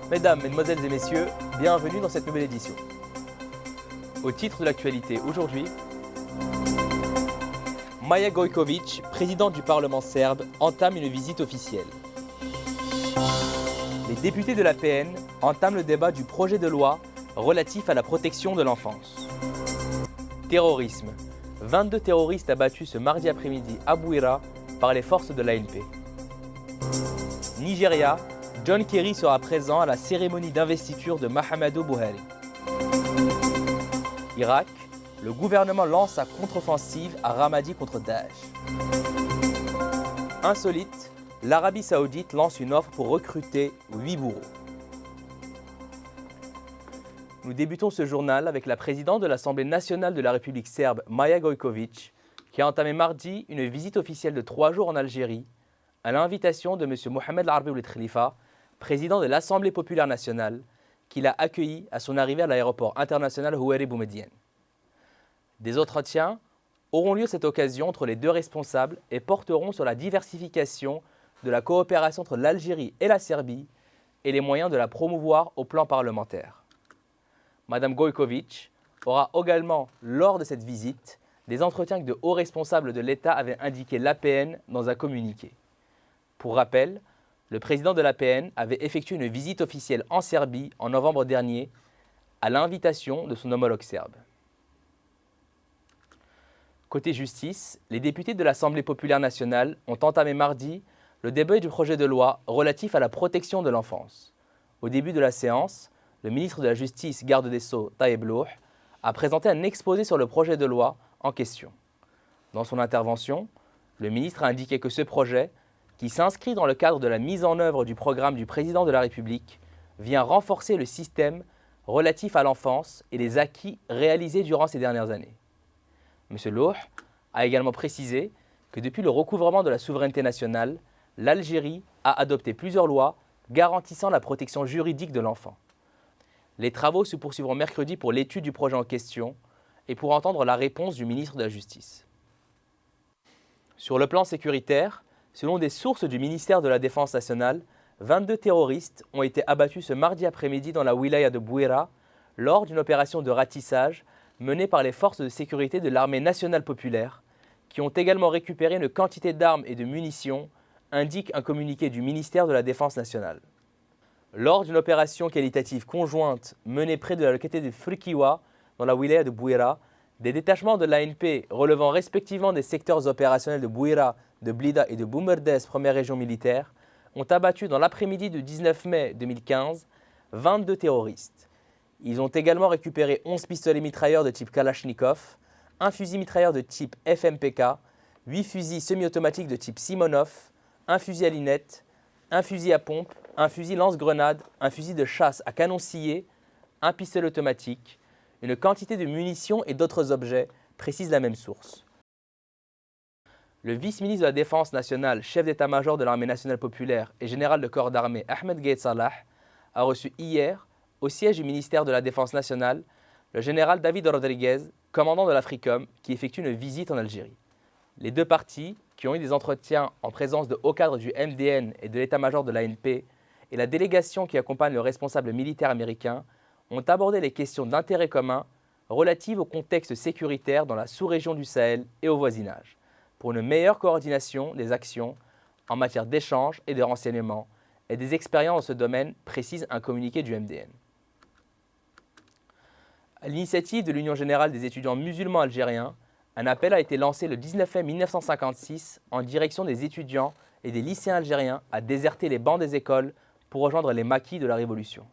Mesdames, Mesdemoiselles et Messieurs, bienvenue dans cette nouvelle édition. Au titre de l'actualité aujourd'hui, Maja Gojković, présidente du Parlement serbe, entame une visite officielle. Les députés de l'APN entament le débat du projet de loi relatif à la protection de l'enfance. Terrorisme. 22 terroristes abattus ce mardi après-midi à Bouira par les forces de l'ANP. Nigeria. John Kerry sera présent à la cérémonie d'investiture de Muhammadu Buhari. Irak, le gouvernement lance sa contre-offensive à Ramadi contre Daesh. Insolite, l'Arabie Saoudite lance une offre pour recruter 8 bourreaux. Nous débutons ce journal avec la présidente de l'Assemblée nationale de la République serbe, Maja Gojković, qui a entamé mardi une visite officielle de 3 jours en Algérie à l'invitation de M. Mohamed El-Arbi Ould Khalifa, président de l'Assemblée populaire nationale, qui l'a accueilli à son arrivée à l'aéroport international Houari Boumediene. Des entretiens auront lieu à cette occasion entre les deux responsables et porteront sur la diversification de la coopération entre l'Algérie et la Serbie et les moyens de la promouvoir au plan parlementaire. Madame Gojković aura également, lors de cette visite, des entretiens que de hauts responsables de l'État avaient indiqué l'APN dans un communiqué. Pour rappel, le président de l'APN avait effectué une visite officielle en Serbie en novembre dernier à l'invitation de son homologue serbe. Côté justice, les députés de l'Assemblée populaire nationale ont entamé mardi le débat du projet de loi relatif à la protection de l'enfance. Au début de la séance, le ministre de la Justice, garde des Sceaux, Tayeb Louh, a présenté un exposé sur le projet de loi en question. Dans son intervention, le ministre a indiqué que ce projet, qui s'inscrit dans le cadre de la mise en œuvre du programme du président de la République, vient renforcer le système relatif à l'enfance et les acquis réalisés durant ces dernières années. M. Louh a également précisé que depuis le recouvrement de la souveraineté nationale, l'Algérie a adopté plusieurs lois garantissant la protection juridique de l'enfant. Les travaux se poursuivront mercredi pour l'étude du projet en question et pour entendre la réponse du ministre de la Justice. Sur le plan sécuritaire, selon des sources du ministère de la Défense nationale, 22 terroristes ont été abattus ce mardi après-midi dans la wilaya de Bouira lors d'une opération de ratissage menée par les forces de sécurité de l'armée nationale populaire, qui ont également récupéré une quantité d'armes et de munitions, indique un communiqué du ministère de la Défense nationale. Lors d'une opération qualitative conjointe menée près de la localité de Frikiwa, dans la wilaya de Bouira, des détachements de l'ANP relevant respectivement des secteurs opérationnels de Bouira, de Blida et de Boumerdès, première région militaire, ont abattu dans l'après-midi du 19 mai 2015 22 terroristes. Ils ont également récupéré 11 pistolets mitrailleurs de type Kalachnikov, un fusil mitrailleur de type FMPK, 8 fusils semi-automatiques de type Simonov, un fusil à linette, un fusil à pompe, un fusil lance-grenade, un fusil de chasse à canon scié, un pistolet automatique, une quantité de munitions et d'autres objets, précise la même source. Le vice-ministre de la Défense nationale, chef d'état-major de l'armée nationale populaire et général de corps d'armée Ahmed Gaïd Salah a reçu hier, au siège du ministère de la Défense nationale, le général David Rodriguez, commandant de l'Africom, qui effectue une visite en Algérie. Les deux parties, qui ont eu des entretiens en présence de hauts cadres du MDN et de l'état-major de l'ANP, et la délégation qui accompagne le responsable militaire américain, ont abordé les questions d'intérêt commun relatives au contexte sécuritaire dans la sous-région du Sahel et au voisinage, pour une meilleure coordination des actions en matière d'échange et de renseignement et des expériences dans ce domaine, précise un communiqué du MDN. À l'initiative de l'Union générale des étudiants musulmans algériens, un appel a été lancé le 19 mai 1956 en direction des étudiants et des lycéens algériens à déserter les bancs des écoles pour rejoindre les maquis de la Révolution.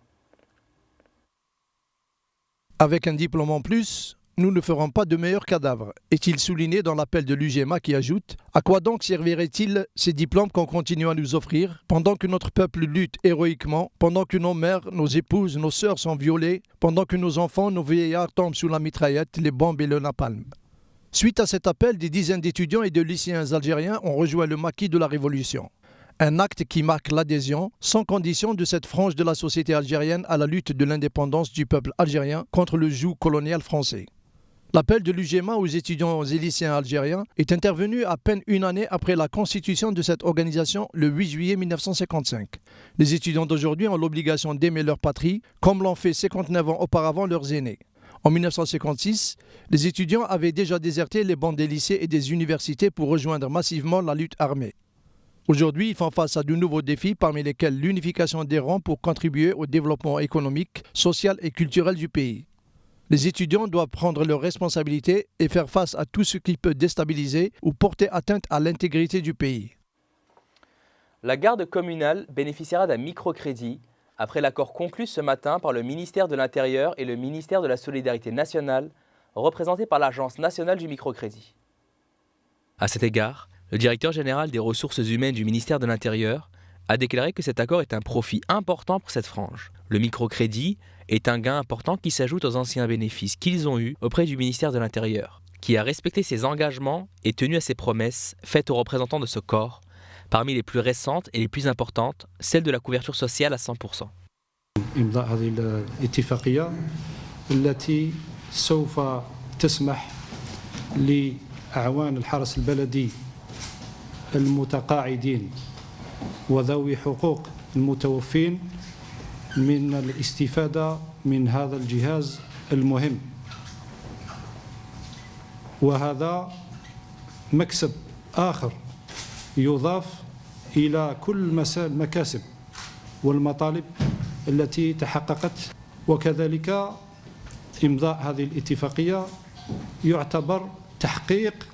Avec un diplôme en plus, nous ne ferons pas de meilleurs cadavres, est-il souligné dans l'appel de l'UGMA qui ajoute « À quoi donc serviraient-ils ces diplômes qu'on continue à nous offrir pendant que notre peuple lutte héroïquement, pendant que nos mères, nos épouses, nos sœurs sont violées, pendant que nos enfants, nos vieillards tombent sous la mitraillette, les bombes et le napalm ?» Suite à cet appel, des dizaines d'étudiants et de lycéens algériens ont rejoint le maquis de la Révolution. Un acte qui marque l'adhésion, sans condition, de cette frange de la société algérienne à la lutte de l'indépendance du peuple algérien contre le joug colonial français. L'appel de l'UGMA aux étudiants et lycéens algériens est intervenu à peine une année après la constitution de cette organisation le 8 juillet 1955. Les étudiants d'aujourd'hui ont l'obligation d'aimer leur patrie, comme l'ont fait 59 ans auparavant leurs aînés. En 1956, les étudiants avaient déjà déserté les bancs des lycées et des universités pour rejoindre massivement la lutte armée. Aujourd'hui, ils font face à de nouveaux défis, parmi lesquels l'unification des rangs pour contribuer au développement économique, social et culturel du pays. Les étudiants doivent prendre leurs responsabilités et faire face à tout ce qui peut déstabiliser ou porter atteinte à l'intégrité du pays. La garde communale bénéficiera d'un microcrédit après l'accord conclu ce matin par le ministère de l'Intérieur et le ministère de la Solidarité nationale, représenté par l'Agence nationale du microcrédit. À cet égard, le directeur général des ressources humaines du ministère de l'Intérieur a déclaré que cet accord est un profit important pour cette frange. Le microcrédit est un gain important qui s'ajoute aux anciens bénéfices qu'ils ont eus auprès du ministère de l'Intérieur, qui a respecté ses engagements et tenu à ses promesses faites aux représentants de ce corps, parmi les plus récentes et les plus importantes, celle de la couverture sociale à 100%. إمضاء هذه الاتفاقية التي سوف تسمح لأعوان الحرس البلدي المتقاعدين وذوي حقوق المتوفين من الاستفادة من هذا الجهاز المهم، وهذا مكسب آخر يضاف إلى كل المكاسب والمطالب التي تحققت، وكذلك إمضاء هذه الاتفاقية يعتبر تحقيق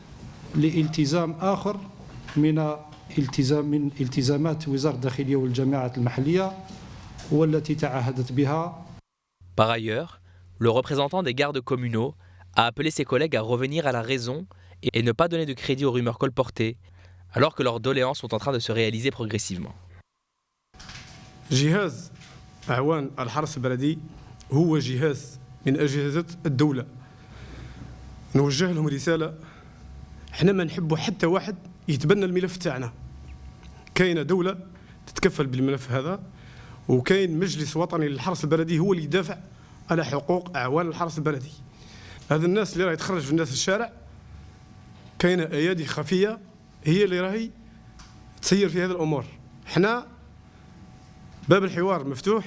لالتزام آخر من التزامات وزارة الداخلية والجامعات المحلية والتي تعهدت بها. Par ailleurs, le représentant des gardes communaux a appelé ses collègues à revenir à la raison et ne pas donner de crédit aux rumeurs colportées, alors que leurs doléances sont en train de se réaliser progressivement. جهاز أعوان الحرس البلدي هو جهاز من أجهزة الدولة. نوجه لهم رسالة، احنا ما نحبوا حتى واحد يتبنى الملف تاعنا. كاينة دولة تتكفل بالملف هذا، وكاين مجلس وطني للحرس البلدي هو اللي يدافع على حقوق أعوان الحرس البلدي. هذا الناس اللي راهي تخرج في الناس الشارع، كاينة أيادي خفية هي اللي راهي تسير في هذه الأمور. احنا باب الحوار مفتوح،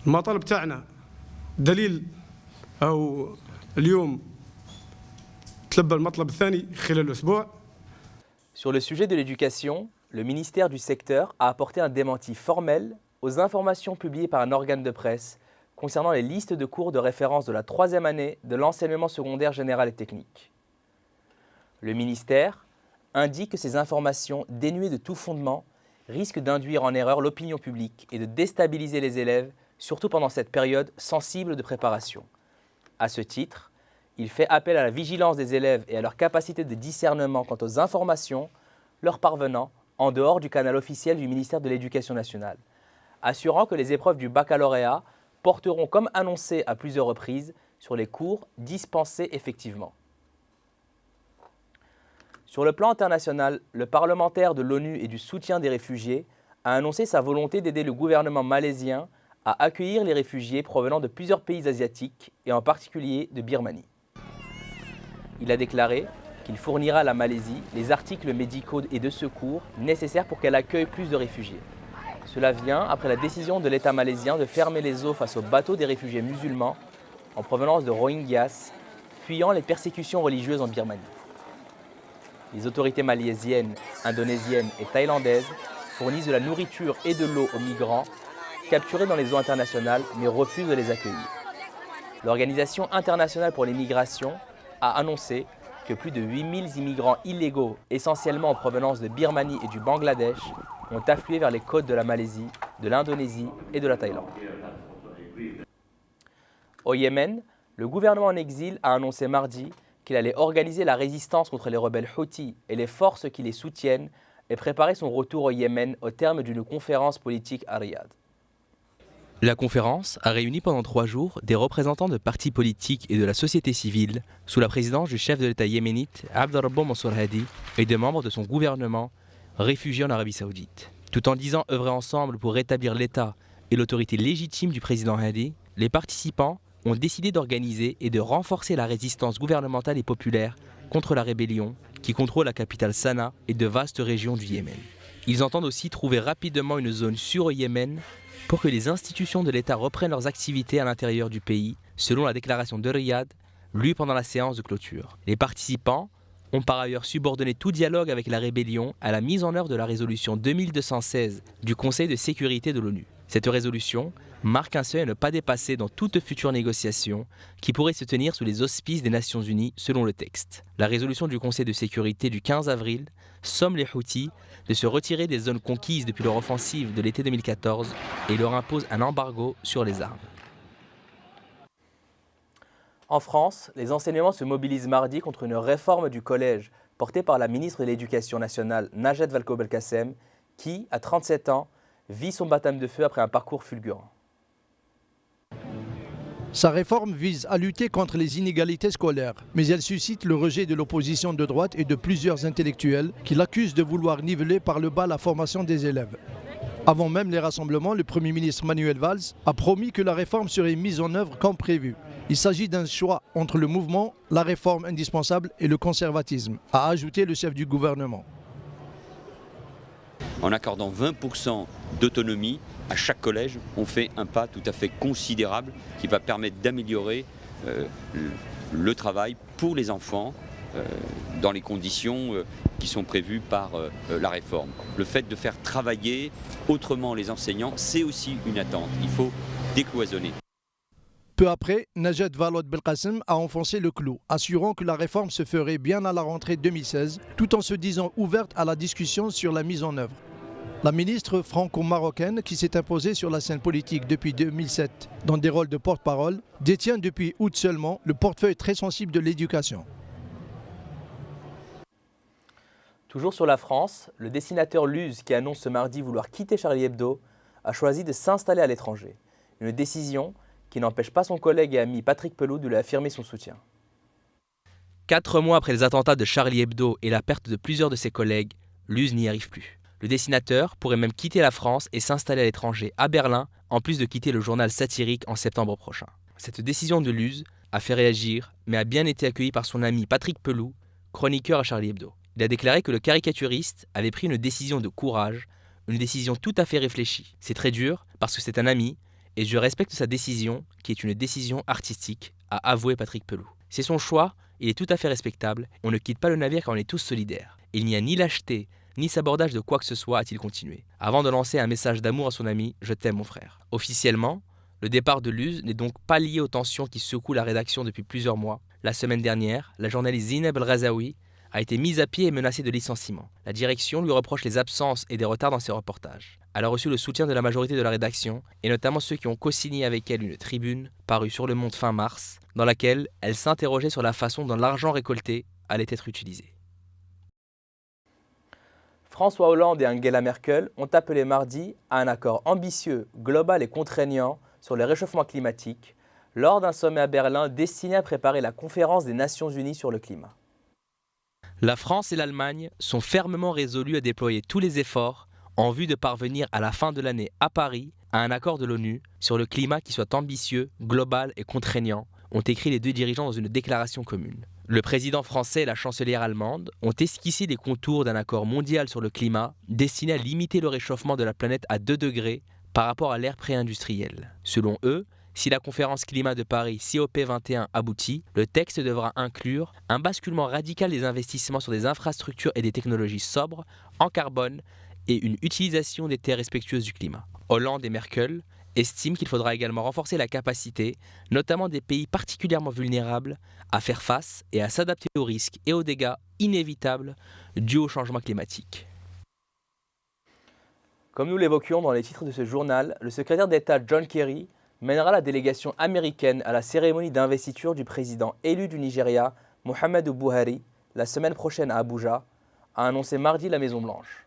المطالب تاعنا دليل أو اليوم تلبى المطلب الثاني خلال الأسبوع. Sur le sujet de l'éducation, le ministère du secteur a apporté un démenti formel aux informations publiées par un organe de presse concernant les listes de cours de référence de la 3e année de l'enseignement secondaire général et technique. Le ministère indique que ces informations dénuées de tout fondement risquent d'induire en erreur l'opinion publique et de déstabiliser les élèves, surtout pendant cette période sensible de préparation. À ce titre, il fait appel à la vigilance des élèves et à leur capacité de discernement quant aux informations leur parvenant en dehors du canal officiel du ministère de l'Éducation nationale, assurant que les épreuves du baccalauréat porteront comme annoncé à plusieurs reprises sur les cours dispensés effectivement. Sur le plan international, le parlementaire de l'ONU et du soutien des réfugiés a annoncé sa volonté d'aider le gouvernement malaisien à accueillir les réfugiés provenant de plusieurs pays asiatiques et en particulier de Birmanie. Il a déclaré qu'il fournira à la Malaisie les articles médicaux et de secours nécessaires pour qu'elle accueille plus de réfugiés. Cela vient après la décision de l'État malaisien de fermer les eaux face aux bateaux des réfugiés musulmans en provenance de Rohingyas, fuyant les persécutions religieuses en Birmanie. Les autorités malaisiennes, indonésiennes et thaïlandaises fournissent de la nourriture et de l'eau aux migrants capturés dans les eaux internationales mais refusent de les accueillir. L'Organisation internationale pour les migrations a annoncé que plus de 8000 immigrants illégaux, essentiellement en provenance de Birmanie et du Bangladesh, ont afflué vers les côtes de la Malaisie, de l'Indonésie et de la Thaïlande. Au Yémen, le gouvernement en exil a annoncé mardi qu'il allait organiser la résistance contre les rebelles Houthis et les forces qui les soutiennent et préparer son retour au Yémen au terme d'une conférence politique à Riyad. La conférence a réuni pendant 3 jours des représentants de partis politiques et de la société civile sous la présidence du chef de l'État yéménite Abderrabou Mansour Hadi et de membres de son gouvernement réfugiés en Arabie Saoudite. Tout en disant œuvrer ensemble pour rétablir l'État et l'autorité légitime du président Hadi, les participants ont décidé d'organiser et de renforcer la résistance gouvernementale et populaire contre la rébellion qui contrôle la capitale Sanaa et de vastes régions du Yémen. Ils entendent aussi trouver rapidement une zone sûre au Yémen pour que les institutions de l'État reprennent leurs activités à l'intérieur du pays, selon la déclaration de Riyad, lue pendant la séance de clôture. Les participants ont par ailleurs subordonné tout dialogue avec la rébellion à la mise en œuvre de la résolution 2216 du Conseil de sécurité de l'ONU. Cette résolution marque un seuil à ne pas dépasser dans toute future négociation qui pourrait se tenir sous les auspices des Nations Unies selon le texte. La résolution du Conseil de sécurité du 15 avril somme les Houthis de se retirer des zones conquises depuis leur offensive de l'été 2014 et leur impose un embargo sur les armes. En France, les enseignants se mobilisent mardi contre une réforme du collège portée par la ministre de l'Éducation nationale Najat Vallaud-Belkacem qui, à 37 ans, vit son baptême de feu après un parcours fulgurant. Sa réforme vise à lutter contre les inégalités scolaires, mais elle suscite le rejet de l'opposition de droite et de plusieurs intellectuels qui l'accusent de vouloir niveler par le bas la formation des élèves. Avant même les rassemblements, le Premier ministre Manuel Valls a promis que la réforme serait mise en œuvre comme prévu. Il s'agit d'un choix entre le mouvement, la réforme indispensable et le conservatisme, a ajouté le chef du gouvernement. En accordant 20% d'autonomie à chaque collège, on fait un pas tout à fait considérable qui va permettre d'améliorer le travail pour les enfants dans les conditions qui sont prévues par la réforme. Le fait de faire travailler autrement les enseignants, c'est aussi une attente. Il faut décloisonner. Peu après, Najat Vallaud-Belkacem a enfoncé le clou, assurant que la réforme se ferait bien à la rentrée 2016, tout en se disant ouverte à la discussion sur la mise en œuvre. La ministre franco-marocaine, qui s'est imposée sur la scène politique depuis 2007 dans des rôles de porte-parole, détient depuis août seulement le portefeuille très sensible de l'éducation. Toujours sur la France, le dessinateur Luz, qui annonce ce mardi vouloir quitter Charlie Hebdo, a choisi de s'installer à l'étranger. Une décision qui n'empêche pas son collègue et ami Patrick Pelloux de lui affirmer son soutien. 4 mois après les attentats de Charlie Hebdo et la perte de plusieurs de ses collègues, Luz n'y arrive plus. Le dessinateur pourrait même quitter la France et s'installer à l'étranger, à Berlin, en plus de quitter le journal satirique en septembre prochain. Cette décision de Luz a fait réagir, mais a bien été accueillie par son ami Patrick Pelloux, chroniqueur à Charlie Hebdo. Il a déclaré que le caricaturiste avait pris une décision de courage, une décision tout à fait réfléchie. C'est très dur, parce que c'est un ami, et je respecte sa décision, qui est une décision artistique, a avoué Patrick Pelloux. C'est son choix, il est tout à fait respectable, on ne quitte pas le navire car on est tous solidaires. Il n'y a ni lâcheté, ni sabordage de quoi que ce soit, a-t-il continué. Avant de lancer un message d'amour à son ami, je t'aime mon frère. Officiellement, le départ de Luz n'est donc pas lié aux tensions qui secouent la rédaction depuis plusieurs mois. La semaine dernière, la journaliste Zineb El Razaoui a été mise à pied et menacée de licenciement. La direction lui reproche les absences et des retards dans ses reportages. Elle a reçu le soutien de la majorité de la rédaction, et notamment ceux qui ont co-signé avec elle une tribune parue sur Le Monde fin mars, dans laquelle elle s'interrogeait sur la façon dont l'argent récolté allait être utilisé. François Hollande et Angela Merkel ont appelé mardi à un accord ambitieux, global et contraignant sur le réchauffement climatique lors d'un sommet à Berlin destiné à préparer la conférence des Nations Unies sur le climat. La France et l'Allemagne sont fermement résolues à déployer tous les efforts en vue de parvenir à la fin de l'année à Paris à un accord de l'ONU sur le climat qui soit ambitieux, global et contraignant, ont écrit les deux dirigeants dans une déclaration commune. Le président français et la chancelière allemande ont esquissé les contours d'un accord mondial sur le climat destiné à limiter le réchauffement de la planète à 2 degrés par rapport à l'ère pré-industrielle. Selon eux, si la conférence climat de Paris COP21 aboutit, le texte devra inclure un basculement radical des investissements sur des infrastructures et des technologies sobres, en carbone, et une utilisation des terres respectueuses du climat. Hollande et Merkel estiment qu'il faudra également renforcer la capacité, notamment des pays particulièrement vulnérables, à faire face et à s'adapter aux risques et aux dégâts inévitables dus au changement climatique. Comme nous l'évoquions dans les titres de ce journal, le secrétaire d'État John Kerry mènera la délégation américaine à la cérémonie d'investiture du président élu du Nigeria, Muhammadu Buhari, la semaine prochaine à Abuja, a annoncé mardi la Maison-Blanche.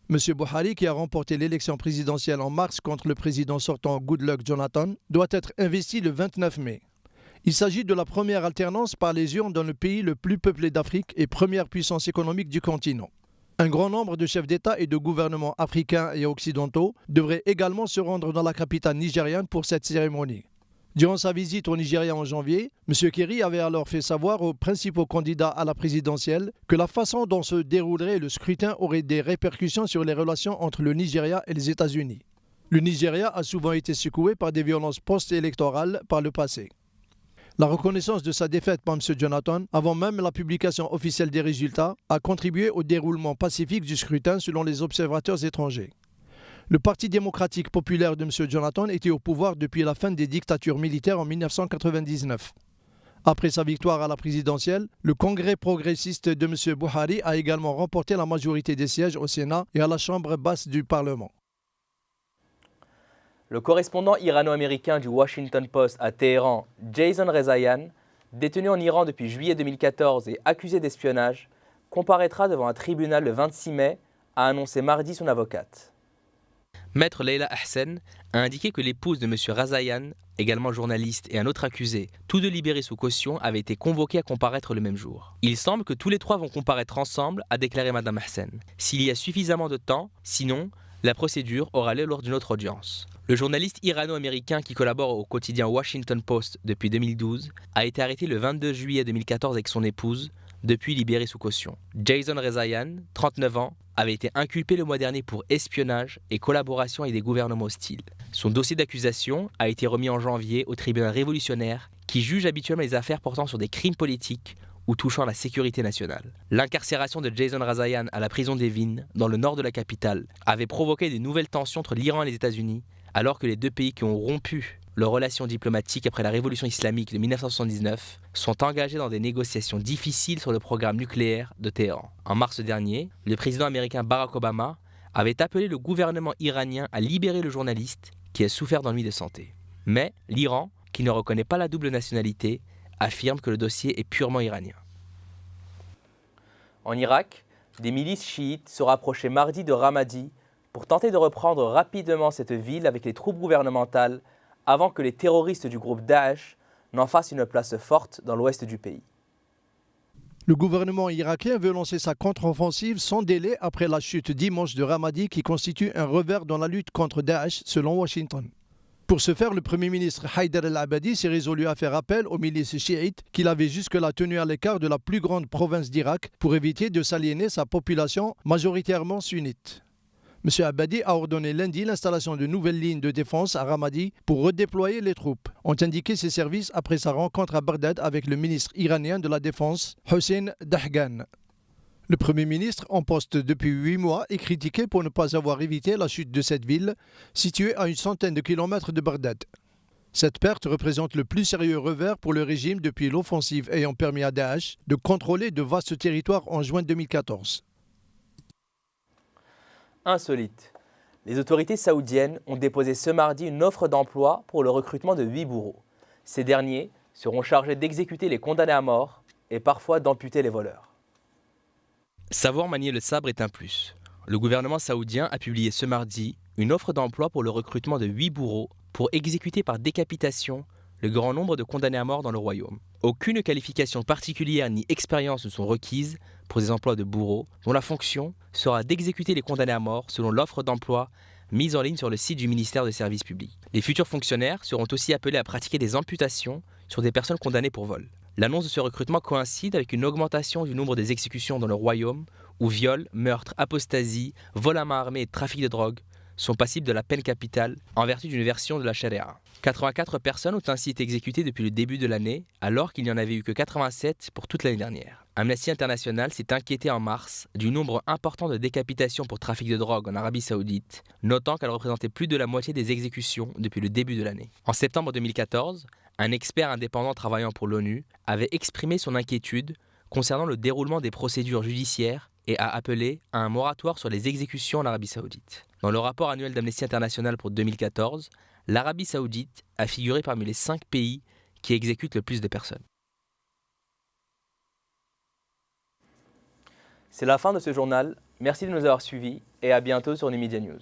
M. Buhari, qui a remporté l'élection présidentielle en mars contre le président sortant Goodluck Jonathan, doit être investi le 29 mai. Il s'agit de la première alternance par les urnes dans le pays le plus peuplé d'Afrique et première puissance économique du continent. Un grand nombre de chefs d'État et de gouvernements africains et occidentaux devraient également se rendre dans la capitale nigériane pour cette cérémonie. Durant sa visite au Nigeria en janvier, M. Kerry avait alors fait savoir aux principaux candidats à la présidentielle que la façon dont se déroulerait le scrutin aurait des répercussions sur les relations entre le Nigeria et les États-Unis. Le Nigeria a souvent été secoué par des violences post-électorales par le passé. La reconnaissance de sa défaite par M. Jonathan, avant même la publication officielle des résultats, a contribué au déroulement pacifique du scrutin selon les observateurs étrangers. Le Parti démocratique populaire de M. Jonathan était au pouvoir depuis la fin des dictatures militaires en 1999. Après sa victoire à la présidentielle, le Congrès progressiste de M. Buhari a également remporté la majorité des sièges au Sénat et à la Chambre basse du Parlement. Le correspondant irano-américain du Washington Post à Téhéran, Jason Rezaian, détenu en Iran depuis juillet 2014 et accusé d'espionnage, comparaîtra devant un tribunal le 26 mai, a annoncé mardi son avocate. Maître Leila Ahsen a indiqué que l'épouse de M. Rezaian, également journaliste, et un autre accusé, tous deux libérés sous caution, avaient été convoqués à comparaître le même jour. Il semble que tous les trois vont comparaître ensemble, a déclaré Mme Ahsen. S'il y a suffisamment de temps, sinon, la procédure aura lieu lors d'une autre audience. Le journaliste irano-américain qui collabore au quotidien Washington Post depuis 2012 a été arrêté le 22 juillet 2014 avec son épouse, depuis libéré sous caution. Jason Rezaian, 39 ans, avait été inculpé le mois dernier pour espionnage et collaboration avec des gouvernements hostiles. Son dossier d'accusation a été remis en janvier au tribunal révolutionnaire qui juge habituellement les affaires portant sur des crimes politiques ou touchant à la sécurité nationale. L'incarcération de Jason Rezaian à la prison d'Evin, dans le nord de la capitale, avait provoqué de nouvelles tensions entre l'Iran et les États-Unis, alors que les deux pays qui ont rompu leurs relations diplomatiques après la révolution islamique de 1979 sont engagés dans des négociations difficiles sur le programme nucléaire de Téhéran. En mars dernier, le président américain Barack Obama avait appelé le gouvernement iranien à libérer le journaliste qui a souffert d'ennuis de santé. Mais l'Iran, qui ne reconnaît pas la double nationalité, affirme que le dossier est purement iranien. En Irak, des milices chiites se rapprochaient mardi de Ramadi pour tenter de reprendre rapidement cette ville avec les troupes gouvernementales avant que les terroristes du groupe Daesh n'en fassent une place forte dans l'ouest du pays. Le gouvernement irakien veut lancer sa contre-offensive sans délai après la chute dimanche de Ramadi qui constitue un revers dans la lutte contre Daesh selon Washington. Pour ce faire, le Premier ministre Haïdar el-Abadi s'est résolu à faire appel aux milices chiites qu'il avait jusque-là tenues à l'écart de la plus grande province d'Irak pour éviter de s'aliéner sa population majoritairement sunnite. M. Abadi a ordonné lundi l'installation de nouvelles lignes de défense à Ramadi pour redéployer les troupes, ont indiqué ses services après sa rencontre à Bagdad avec le ministre iranien de la Défense, Hossein Dahgan. Le Premier ministre, en poste depuis 8 mois, est critiqué pour ne pas avoir évité la chute de cette ville, située à une centaine de kilomètres de Bagdad. Cette perte représente le plus sérieux revers pour le régime depuis l'offensive ayant permis à Daesh de contrôler de vastes territoires en juin 2014. Insolite. Les autorités saoudiennes ont déposé ce mardi une offre d'emploi pour le recrutement de 8 bourreaux. Ces derniers seront chargés d'exécuter les condamnés à mort et parfois d'amputer les voleurs. Savoir manier le sabre est un plus. Le gouvernement saoudien a publié ce mardi une offre d'emploi pour le recrutement de 8 bourreaux pour exécuter par décapitation le grand nombre de condamnés à mort dans le royaume. Aucune qualification particulière ni expérience ne sont requises pour des emplois de bourreaux, dont la fonction sera d'exécuter les condamnés à mort selon l'offre d'emploi mise en ligne sur le site du ministère des Services publics. Les futurs fonctionnaires seront aussi appelés à pratiquer des amputations sur des personnes condamnées pour vol. L'annonce de ce recrutement coïncide avec une augmentation du nombre des exécutions dans le royaume où viol, meurtre, apostasie, vol à main armée et trafic de drogue sont passibles de la peine capitale en vertu d'une version de la charia. 84 personnes ont ainsi été exécutées depuis le début de l'année, alors qu'il n'y en avait eu que 87 pour toute l'année dernière. Amnesty International s'est inquiété en mars du nombre important de décapitations pour trafic de drogue en Arabie Saoudite, notant qu'elle représentait plus de la moitié des exécutions depuis le début de l'année. En septembre 2014, un expert indépendant travaillant pour l'ONU avait exprimé son inquiétude concernant le déroulement des procédures judiciaires et a appelé à un moratoire sur les exécutions en Arabie Saoudite. Dans le rapport annuel d'Amnesty International pour 2014, l'Arabie Saoudite a figuré parmi les 5 pays qui exécutent le plus de personnes. C'est la fin de ce journal. Merci de nous avoir suivis et à bientôt sur Numedia News.